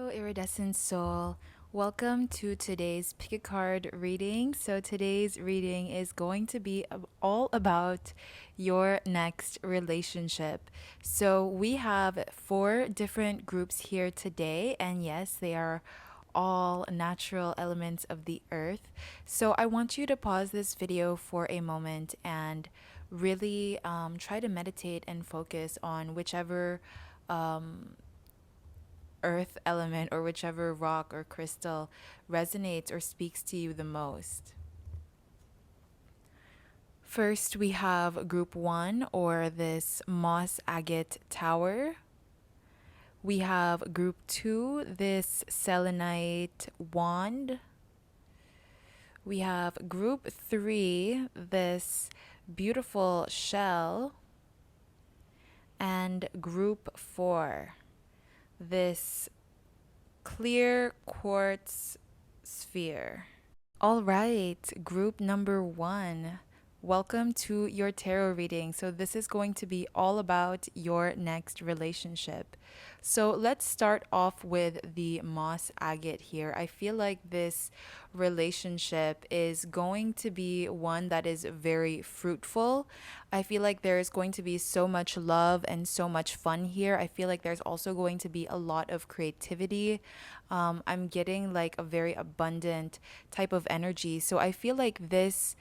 Iridescent Soul. Welcome to today's pick a card reading. So, today's reading is going to be all about your next relationship. So, we have four different groups here today, and yes, they are all natural elements of the earth. So, I want you to pause this video for a moment and really try to meditate and focus on whichever earth element or whichever rock or crystal resonates or speaks to you the most. First, we have group one, or this moss agate tower. We have group two, this selenite wand. We have group three, this beautiful shell. And group four, this clear quartz sphere. All right, group number one. Welcome to your tarot reading. So, this is going to be all about your next relationship. So, let's start off with the moss agate here. I feel like this relationship is going to be one that is very fruitful. I feel like there is going to be so much love and so much fun here. I feel like there's also going to be a lot of creativity. I'm getting like a very abundant type of energy. So I feel like this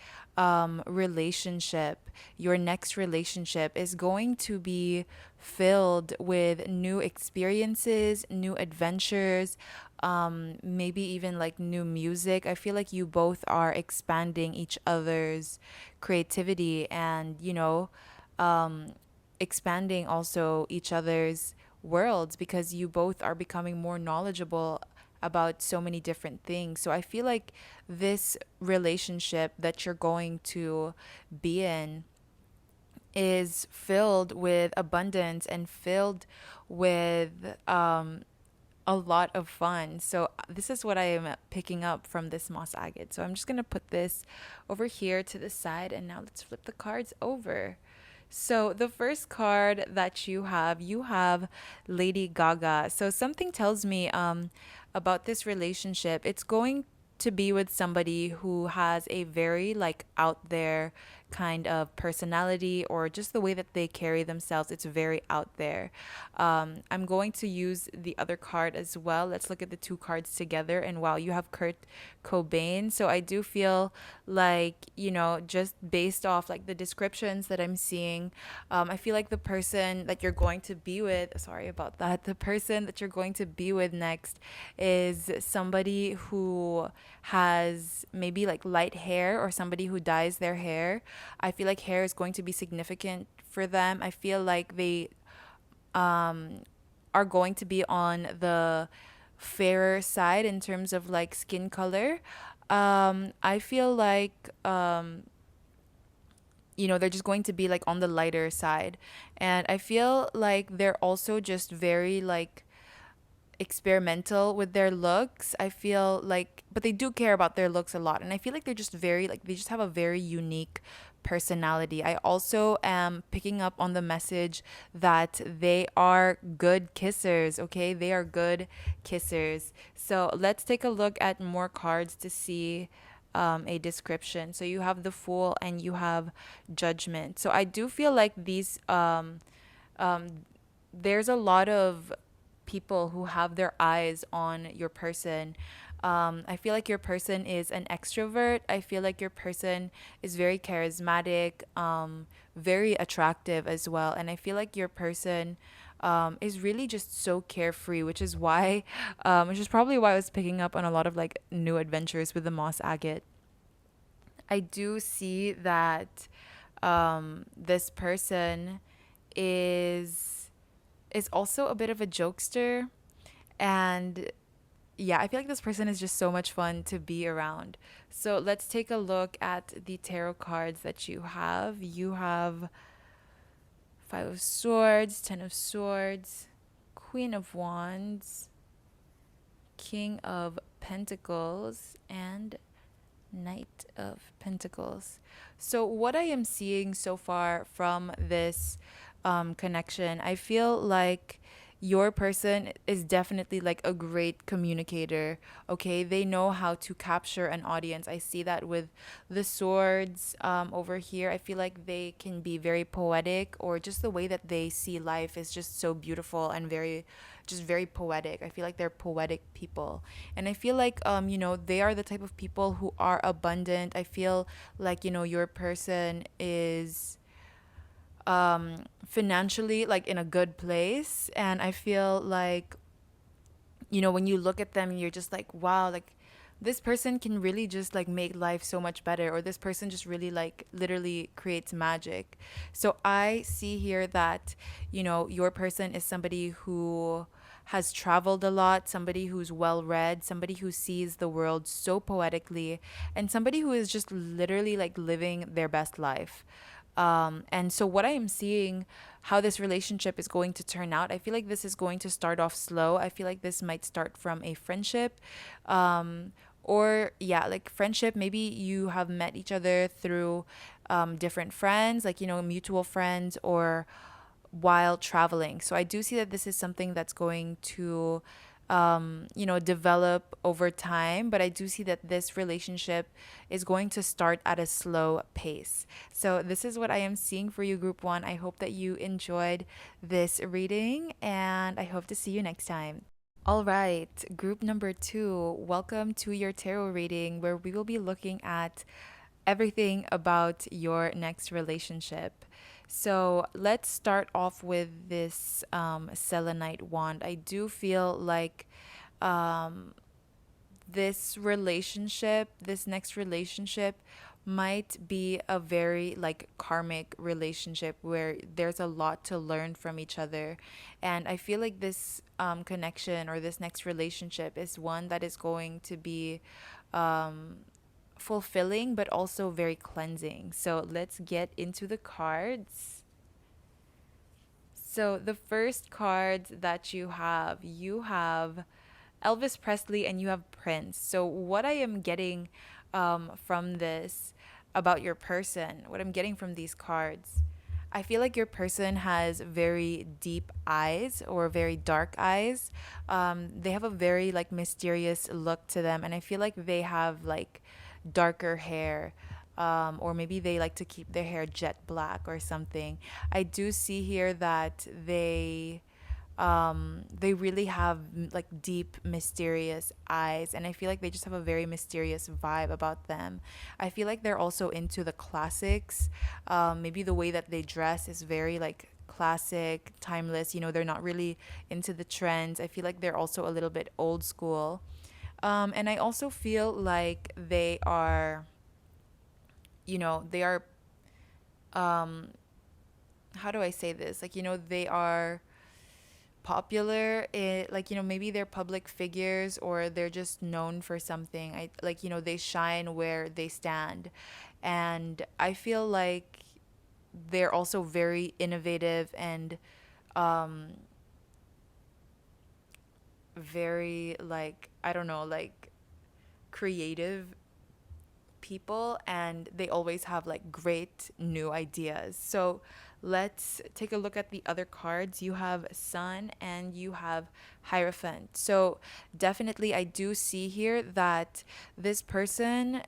relationship, your next relationship, is going to be filled with new experiences, new adventures, maybe even like new music. I feel like you both are expanding each other's creativity and, expanding also each other's worlds because you both are becoming more knowledgeable about so many different things. So I feel like this relationship that you're going to be in is filled with abundance and filled with a lot of fun. So this is what I am picking up from this moss agate. So I'm just going to put this over here to the side, and now let's flip the cards over. So the first card that you have Lady Gaga. So something tells me about this relationship. It's going to be with somebody who has a very like out there kind of personality, or just the way that they carry themselves. It's very out there. I'm going to use the other card as well. Let's look at the two cards together. And wow, you have Kurt Cobain. So I do feel like, just based off like the descriptions that I'm seeing, I feel like the person that you're going to be with, sorry about that, the person that you're going to be with next is somebody who has maybe like light hair, or somebody who dyes their hair. I feel like hair is going to be significant for them. I feel like they are going to be on the fairer side in terms of like skin color. I feel like they're just going to be like on the lighter side. And I feel like they're also just very like experimental with their looks. I feel like, but they do care about their looks a lot. And I feel like they're just very, like, they just have a very unique personality. I also am picking up on the message that they are good kissers, okay? They are good kissers. So let's take a look at more cards to see a description. So you have the Fool and you have Judgment. So I do feel like there's a lot of people who have their eyes on your person. I feel like your person is an extrovert. I feel like your person is very charismatic, very attractive as well. And I feel like your person is really just so carefree, which is probably why I was picking up on a lot of like new adventures with the moss agate. I do see that this person is also a bit of a jokester, and yeah, I feel like this person is just so much fun to be around. So let's take a look at the tarot cards that you have. You have Five of Swords, Ten of Swords, Queen of Wands, King of Pentacles, and Knight of Pentacles. So what I am seeing so far from this connection, I feel like your person is definitely like a great communicator. Okay, they know how to capture an audience. I see that with the swords over here. I feel like they can be very poetic, or just the way that they see life is just so beautiful and very, just very poetic. I feel like they're poetic people. And I feel like they are the type of people who are abundant. I feel like, your person is financially like in a good place, and I feel like, when you look at them, you're just like, wow, like this person can really just like make life so much better, or this person just really like literally creates magic. So I see here that, your person is somebody who has traveled a lot, somebody who's well read, somebody who sees the world so poetically, and somebody who is just literally like living their best life. And so, what I am seeing, how this relationship is going to turn out, I feel like this is going to start off slow. I feel like this might start from a friendship. Or, yeah, like friendship. Maybe you have met each other through different friends, like, mutual friends, or while traveling. So I do see that this is something that's going to, develop over time. But I do see that this relationship is going to start at a slow pace. So this is what I am seeing for you, Group One. I hope that you enjoyed this reading, and I hope to see you next time. All right, group number two, welcome to your tarot reading, where we will be looking at everything about your next relationship. So let's start off with this selenite wand. I do feel like um, this next relationship might be a very like karmic relationship where there's a lot to learn from each other. And I feel like this connection, or this next relationship, is one that is going to be um, fulfilling but also very cleansing. So let's get into the cards. So the first card that you have Elvis Presley and you have Prince. So what I am getting from this about your person, what I'm getting from these cards, I feel like your person has very deep eyes, or very dark eyes. They have a very like mysterious look to them, and I feel like they have like darker hair. Or maybe they like to keep their hair jet black or something. I do see here that they really have like deep mysterious eyes, and I feel like they just have a very mysterious vibe about them. I feel like they're also into the classics. Maybe the way that they dress is very like classic, timeless. They're not really into the trends. I feel like they're also a little bit old school. And I also feel like they are um how do I say this, like, they are popular. Like, maybe they're public figures, or they're just known for something. I like, they shine where they stand. And I feel like they're also very innovative, and um very like, I don't know, like creative people, and they always have like great new ideas. So let's take a look at the other cards. You have Sun and you have Hierophant. So definitely, I do see here that this person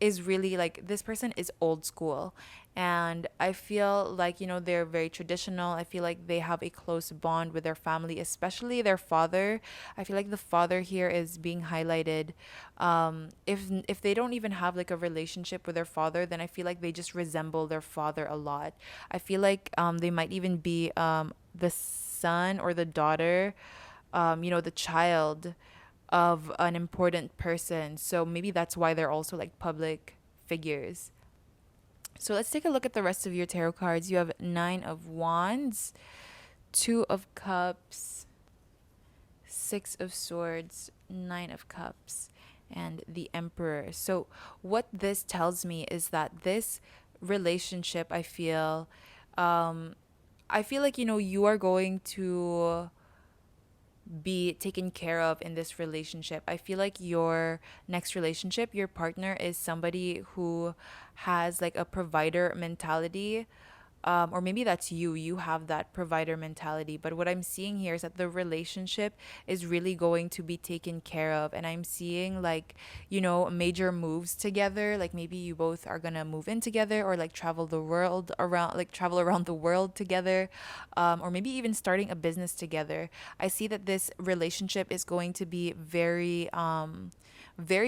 is really like, this person is old school, and I feel like, they're very traditional. I feel like they have a close bond with their family, especially their father. I feel like the father here is being highlighted. If they don't even have like a relationship with their father, then I feel like they just resemble their father a lot. I feel like they might even be the son or the daughter, the child of an important person. So maybe that's why they're also like public figures. So let's take a look at the rest of your tarot cards. You have Nine of Wands, Two of Cups, Six of Swords, Nine of Cups, and the Emperor. So what this tells me is that this relationship, um, I feel like, you are going to be taken care of in this relationship. I feel like your next relationship, your partner is somebody who has like a provider mentality. or maybe that's you have that provider mentality, but what I'm seeing here is that the relationship is really going to be taken care of, and I'm seeing like, major moves together, like maybe you both are gonna move in together, or like travel around the world together, or maybe even starting a business together. I see that this relationship is going to be very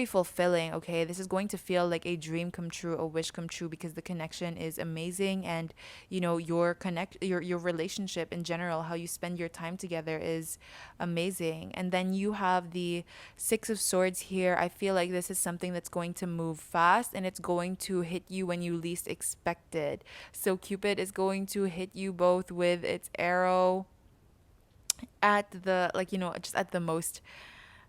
fulfilling. Okay, this is going to feel like a dream come true, a wish come true, because the connection is amazing, and your relationship in general, how you spend your time together, is amazing. And then you have the Six of Swords here. I feel like this is something that's going to move fast, and it's going to hit you when you least expect it. So Cupid is going to hit you both with its arrow at the, like, just at the most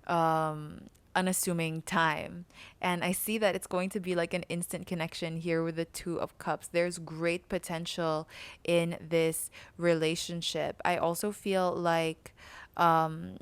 um unassuming time. And I see that it's going to be like an instant connection here with the Two of Cups. There's great potential in this relationship. I also feel like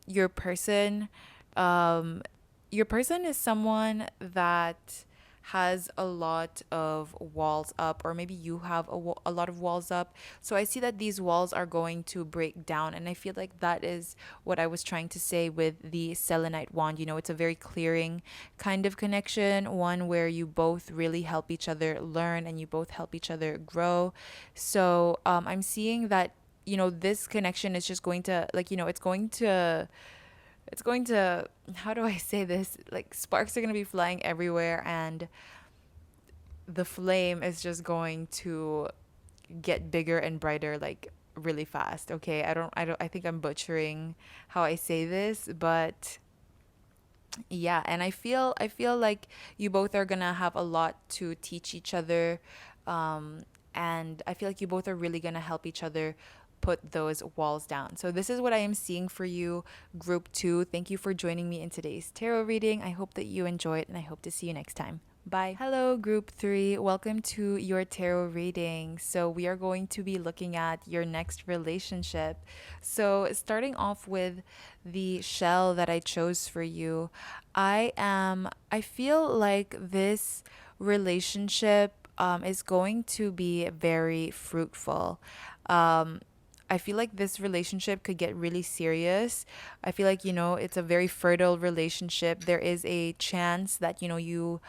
your person um your person is someone that has a lot of walls up, or maybe you have a lot of walls up. So I see that these walls are going to break down, and I feel like that is what I was trying to say with the selenite wand. It's a very clearing kind of connection, one where you both really help each other learn, and you both help each other grow. So I'm seeing that this connection is just going to, like, it's going to, how do I say this, like, sparks are going to be flying everywhere, and the flame is just going to get bigger and brighter, like, really fast. Okay, I think I'm butchering how I say this, but yeah. And I feel like you both are gonna have a lot to teach each other, um and I feel like you both are really gonna help each other put those walls down. So this is what I am seeing for you, group 2. Thank you for joining me in today's tarot reading. I hope that you enjoyed, and I hope to see you next time. Bye. Hello, group 3. Welcome to your tarot reading. So, we are going to be looking at your next relationship. So, starting off with the shell that I chose for you, I feel like this relationship is going to be very fruitful. Um, I feel like this relationship could get really serious. I feel like, it's a very fertile relationship. There is a chance that, you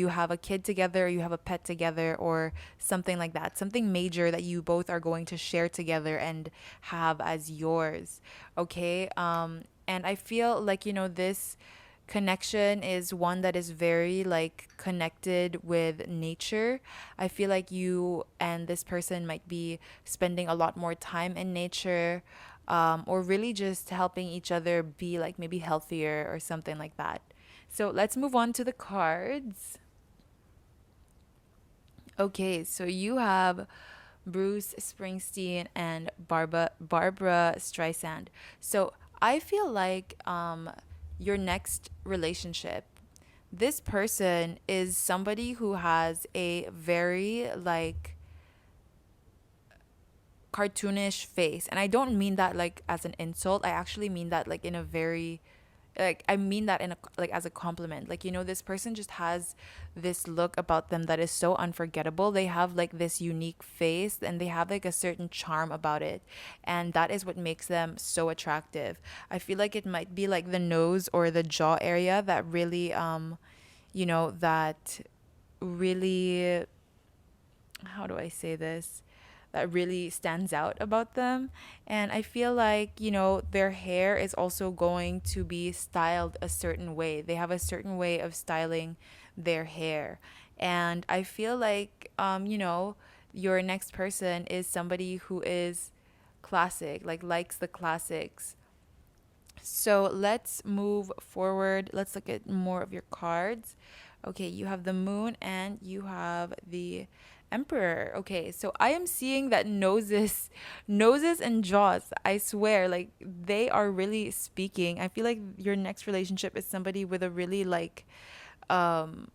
have a kid together, or you have a pet together, or something like that. Something major that you both are going to share together and have as yours. Okay? And I feel like, this connection is one that is very, like, connected with nature. I feel like you and this person might be spending a lot more time in nature, or really just helping each other be, like, maybe healthier or something like that. So let's move on to the cards. Okay, so you have Bruce Springsteen and Barbara Streisand. So I feel like your next relationship, this person is somebody who has a very, like, cartoonish face, and I don't mean that like as an insult. I actually mean that, like, in a very, like, I mean that in a, like, as a compliment. Like, this person just has this look about them that is so unforgettable. They have, like, this unique face, and they have, like, a certain charm about it, and that is what makes them so attractive. I feel like it might be like the nose or the jaw area that really that really, how do I say this, that really stands out about them. And I feel like, their hair is also going to be styled a certain way. They have a certain way of styling their hair. And I feel like, your next person is somebody who is classic, like, likes the classics. So let's move forward. Let's look at more of your cards. Okay, you have the moon and you have the emperor. Okay, so I am seeing that noses and jaws, I swear, like, they are really speaking. I feel like your next relationship is somebody with a really, like, um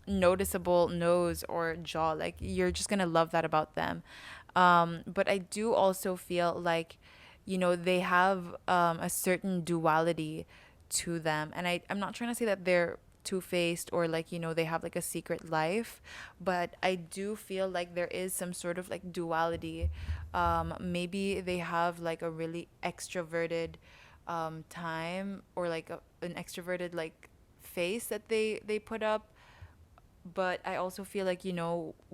noticeable nose or jaw. Like, you're just gonna love that about them. But I do also feel like, they have a certain duality to them. And I'm not trying to say that they're two-faced or like, they have like a secret life. But I do feel like there is some sort of like duality. Maybe they have like a really extroverted time, or like an extroverted like face that they put up. But I also feel like,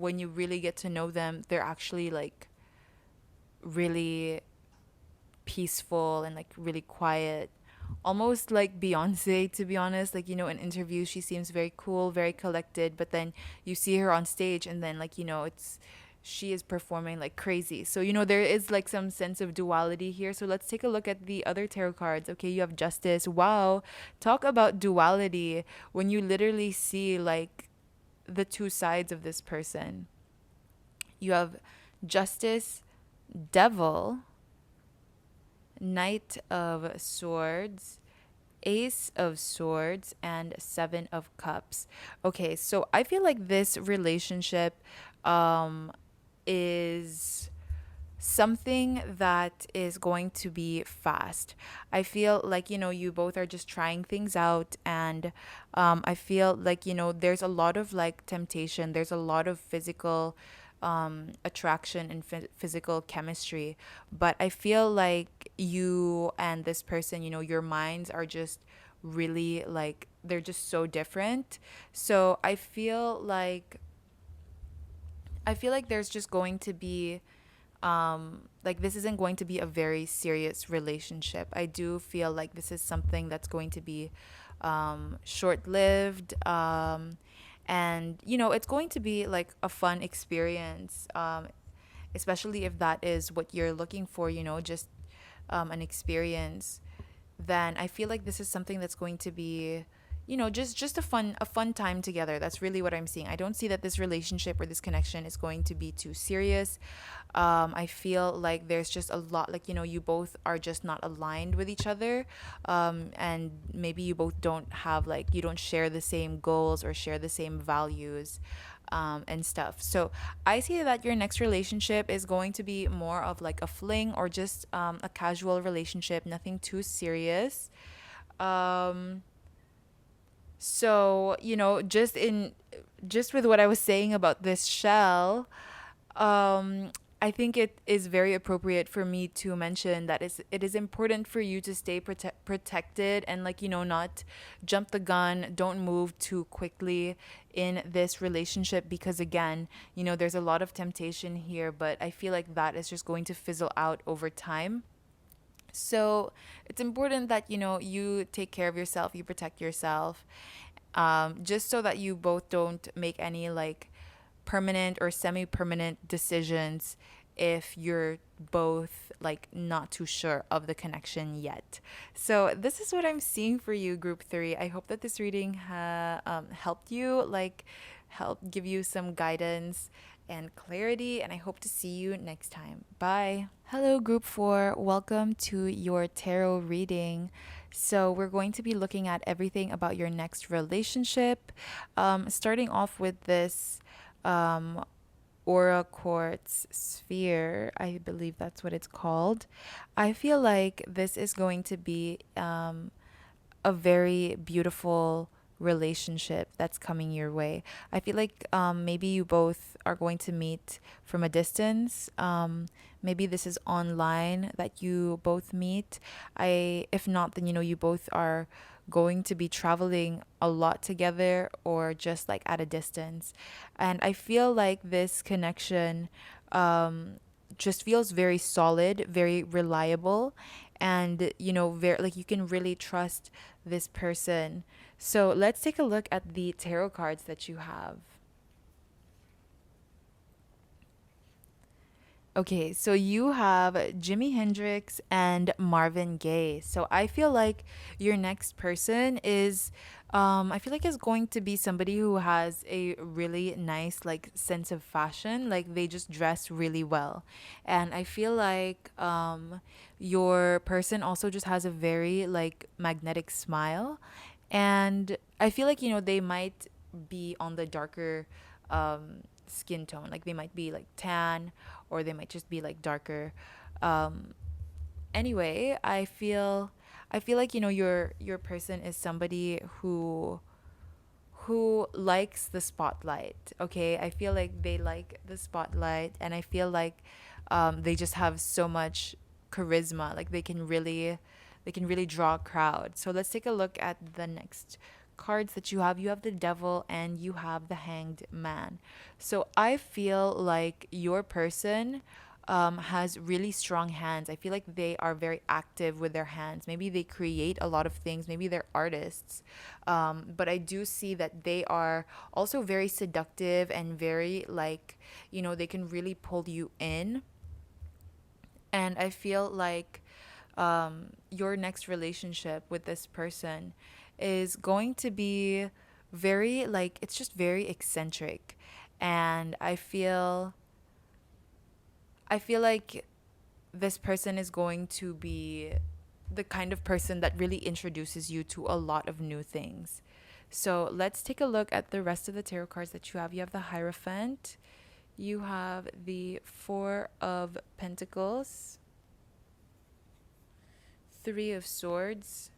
when you really get to know them, they're actually like really peaceful and like really quiet, almost like Beyonce, to be honest. Like, in interviews she seems very cool, very collected, but then you see her on stage and then like, it's she is performing like crazy. So, there is like some sense of duality here. So let's take a look at the other tarot cards. Okay, you have Justice. Wow. Talk about duality, when you literally see like the two sides of this person. You have Justice, Devil, Knight of Swords, Ace of Swords, and Seven of Cups. Okay, so I feel like this relationship um, is something that is going to be fast. I feel like, you both are just trying things out, and I feel like, there's a lot of like temptation, there's a lot of physical attraction and physical chemistry. But I feel like you and this person, your minds are just really like, they're just so different. So I feel like there's just going to be like, this isn't going to be a very serious relationship. I do feel like this is something that's going to be short lived. And it's going to be like a fun experience, especially if that is what you're looking for, just an experience. Then I feel like this is something that's going to be, just a fun time together. That's really what I'm seeing. I don't see that this relationship or this connection is going to be too serious. I feel like there's just a lot, like, you both are just not aligned with each other. And maybe you both don't have, like, you don't share the same goals or share the same values, and stuff. So I see that your next relationship is going to be more of like a fling, or just a casual relationship, nothing too serious. Um, so, just with what I was saying about this shell, um, I think it is very appropriate for me to mention that it is important for you to stay protected, and, like, not jump the gun, don't move too quickly in this relationship, because again, there's a lot of temptation here, but I feel like that is just going to fizzle out over time. So it's important that you take care of yourself, you protect yourself, just so that you both don't make any like permanent or semi-permanent decisions if you're both like not too sure of the connection yet. So this is what I'm seeing for you, group 3. I hope that this reading helped you, like, help give you some guidance and clarity, and I hope to see you next time. Bye. Hello, group 4. Welcome to your tarot reading. So, we're going to be looking at everything about your next relationship. Starting off with this um, Aura Quartz Sphere, I believe that's what it's called. I feel like this is going to be a very beautiful relationship that's coming your way. I feel like maybe you both are going to meet from a distance. Maybe this is online that you both meet. If not, then you both are going to be traveling a lot together, or just like at a distance. And I feel like this connection just feels very solid, very reliable, and very, like, you can really trust this person. So let's take a look at the tarot cards that you have. Okay, so you have Jimi Hendrix and Marvin Gaye. So I feel like your next person I feel like is going to be somebody who has a really nice, like, sense of fashion. Like, they just dress really well. And I feel like your person also just has a very, like, magnetic smile. And I feel like, they might be on the darker skin tone. Like, they might be like tan, or they might just be like darker. Um, anyway, I feel like your person is somebody who who likes the spotlight. Okay, I feel like they like the spotlight, and I feel like they just have so much charisma. Like they can really draw a crowd. So let's take a look at the next cards that you have. You have the devil and you have the hanged man. So I feel like your person has really strong hands. I feel like they are very active with their hands. Maybe they create a lot of things. Maybe they're artists. But I do see that they are also very seductive and very, like, they can really pull you in. And I feel like your next relationship with this person is going to be very, like, it's just very eccentric. And I feel like this person is going to be the kind of person that really introduces you to a lot of new things. So let's take a look at the rest of the tarot cards that you have. You have the Hierophant, you have the Four of Pentacles, Three of Swords,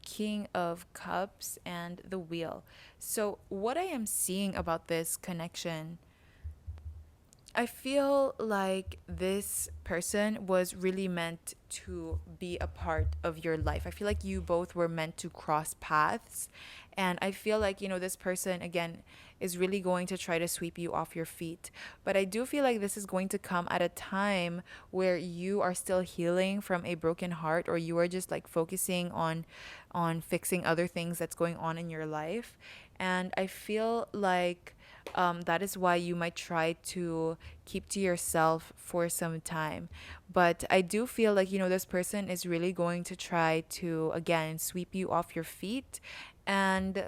King of Cups, and the Wheel. So, what I am seeing about this connection, I feel like this person was really meant to be a part of your life. I feel like you both were meant to cross paths. And I feel like, this person, again, is really going to try to sweep you off your feet. But I do feel like this is going to come at a time where you are still healing from a broken heart, or you are just like focusing on fixing other things that's going on in your life. And I feel like that is why you might try to keep to yourself for some time. But I do feel like, this person is really going to try to, again, sweep you off your feet and,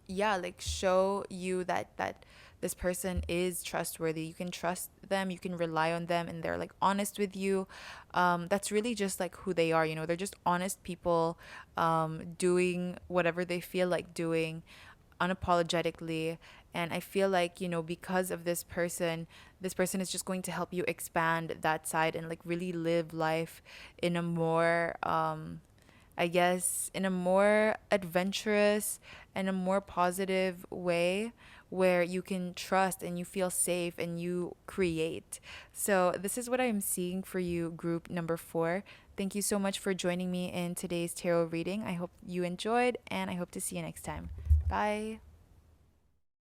yeah, like show you that this person is trustworthy. You can trust them, you can rely on them, and they're like honest with you. That's really just like who they are. They're just honest people, doing whatever they feel like doing unapologetically. And I feel like, because of this person is just going to help you expand that side and like really live life in a more, I guess, in a more adventurous and a more positive way, where you can trust and you feel safe and you create. So, this is what I'm seeing for you, group number 4. Thank you so much for joining me in today's tarot reading. I hope you enjoyed, and I hope to see you next time. Bye.